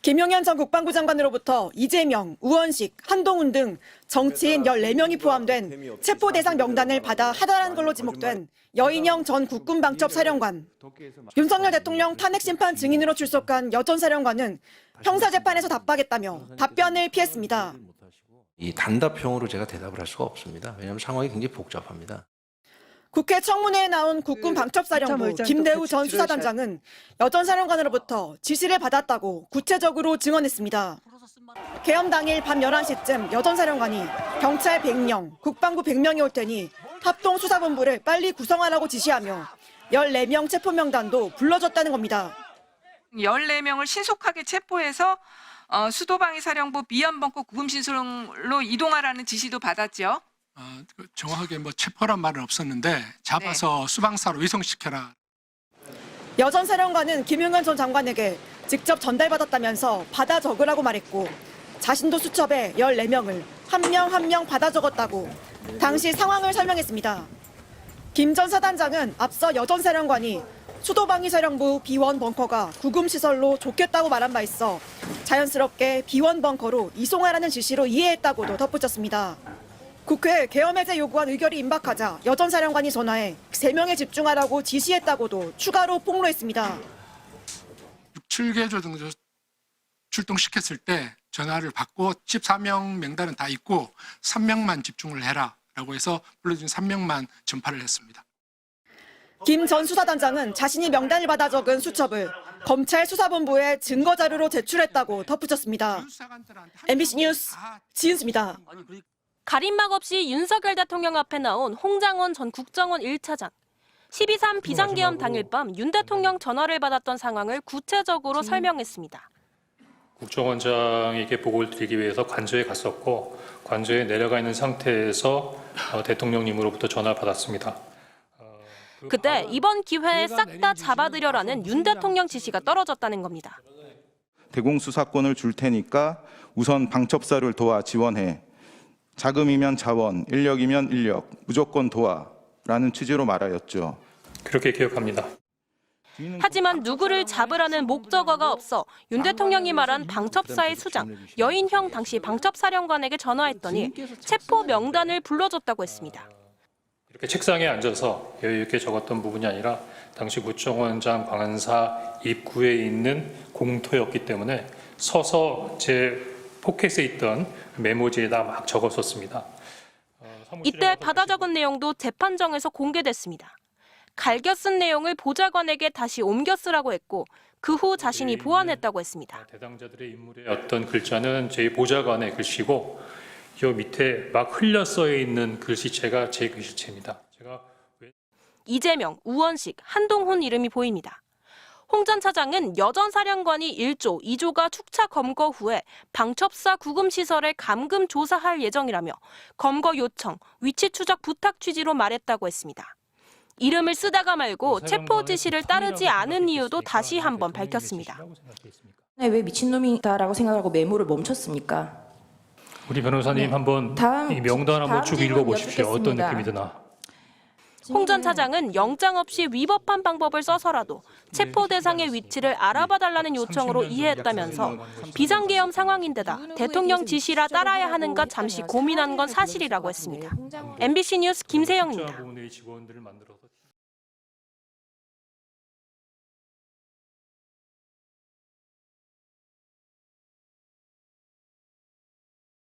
김용현 전 국방부 장관으로부터 이재명, 우원식, 한동훈 등 정치인 14명이 포함된 체포 대상 명단을 받아 하달한 걸로 지목된 여인영 전 국군방첩사령관. 윤석열 대통령 탄핵 심판 증인으로 출석한 여 전 사령관은 형사재판에서 답하겠다며 답변을 피했습니다. 이 단답형으로 제가 대답을 할 수가 없습니다. 왜냐하면 상황이 굉장히 복잡합니다. 국회 청문회에 나온 국군방첩사령부 김대우 전 수사단장은 여 전 사령관으로부터 지시를 받았다고 구체적으로 증언했습니다. 계엄 당일 밤 11시쯤 여 전 사령관이 경찰 100명, 국방부 100명이 올 테니 합동수사본부를 빨리 구성하라고 지시하며 14명 체포 명단도 불러줬다는 겁니다. 14명을 신속하게 체포해서 수도방위사령부 비연벙커 구금시설로 이동하라는 지시도 받았죠. 정확하게 체포란 말은 없었는데 잡아서 수방사로 이송시켜라. 여 전 사령관은 김용현 전 장관에게 직접 전달받았다면서 받아 적으라고 말했고 자신도 수첩에 14명을 한 명 한 명 받아 적었다고 당시 상황을 설명했습니다. 김 전 사단장은 앞서 여 전 사령관이 수도방위사령부 비원 벙커가 구금시설로 좋겠다고 말한 바 있어 자연스럽게 비원 벙커로 이송하라는 지시로 이해했다고도 덧붙였습니다. 국회 계엄 해제 요구안 의결이 임박하자 여 전 사령관이 전화해 3명에 집중하라고 지시했다고도 추가로 폭로했습니다. 7개조 정도 출동시켰을 때 전화를 받고 14명 명단은 다 있고 3명만 집중을 해라 라고 해서 불러준 3명만 전파를 했습니다. 김 전 수사단장은 자신이 명단을 받아 적은 수첩을 검찰 수사본부에 증거자료로 제출했다고 덧붙였습니다. MBC 뉴스 지은수입니다. 가림막 없이 윤석열 대통령 앞에 나온 홍장원 전 국정원 1차장. 12.3 비상계엄 당일 밤 윤 대통령 전화를 받았던 상황을 구체적으로 설명했습니다. 국정원장에게 보고를 드리기 위해서 관저에 갔었고 관저에 내려가 있는 상태에서 대통령님으로부터 전화를 받았습니다. 그때 이번 기회에 싹 다 잡아들여라는 윤 대통령 지시가 떨어졌다는 겁니다. 대공수사권을 줄 테니까 우선 방첩사를 도와 지원해. 자금이면 자원, 인력이면 인력, 무조건 도와라는 취지로 말하였죠. 그렇게 기억합니다. 하지만 누구를 잡으라는 목적어가 없어 윤 대통령이 말한 방첩사의 수장, 여인형 당시 방첩사령관에게 전화했더니 체포 명단을 불러줬다고 했습니다. 이렇게 책상에 앉아서 여유 있게 적었던 부분이 아니라 당시 구청원장 관사 입구에 있는 공터였기 때문에 서서 제 포켓에 있던 메모지에다 막 적었었습니다. 이때 받아 적은 내용도 재판정에서 공개됐습니다. 갈겨 쓴 내용을 보좌관에게 다시 옮겨 쓰라고 했고 그 후 자신이 보완했다고 했습니다. 대당자들의 인물의 어떤 글자는 제 보좌관의 글씨고 이 밑에 막 흘려 써 있는 글씨체가 제 글씨체입니다. 이재명, 우원식, 한동훈 이름이 보입니다. 홍 전 차장은 여 전 사령관이 1조, 2조가 축차 검거 후에 방첩사 구금시설에 감금 조사할 예정이라며 검거 요청, 위치 추적 부탁 취지로 말했다고 했습니다. 이름을 쓰다가 말고 체포 지시를 따르지 않은 이유도 다시 한번 밝혔습니다. 왜 미친놈이다라고 생각하고 메모를 멈췄습니까? 우리 변호사님 한번 이 명단 한번 쭉 읽어보십시오. 어떤 느낌이 드나. 홍 전 차장은 영장 없이 위법한 방법을 써서라도 체포 대상의 위치를 알아봐달라는 요청으로 이해했다면서 비상계엄 상황인데다 대통령 지시라 따라야 하는가 잠시 고민한 건 사실이라고 했습니다. MBC 뉴스 김세영입니다.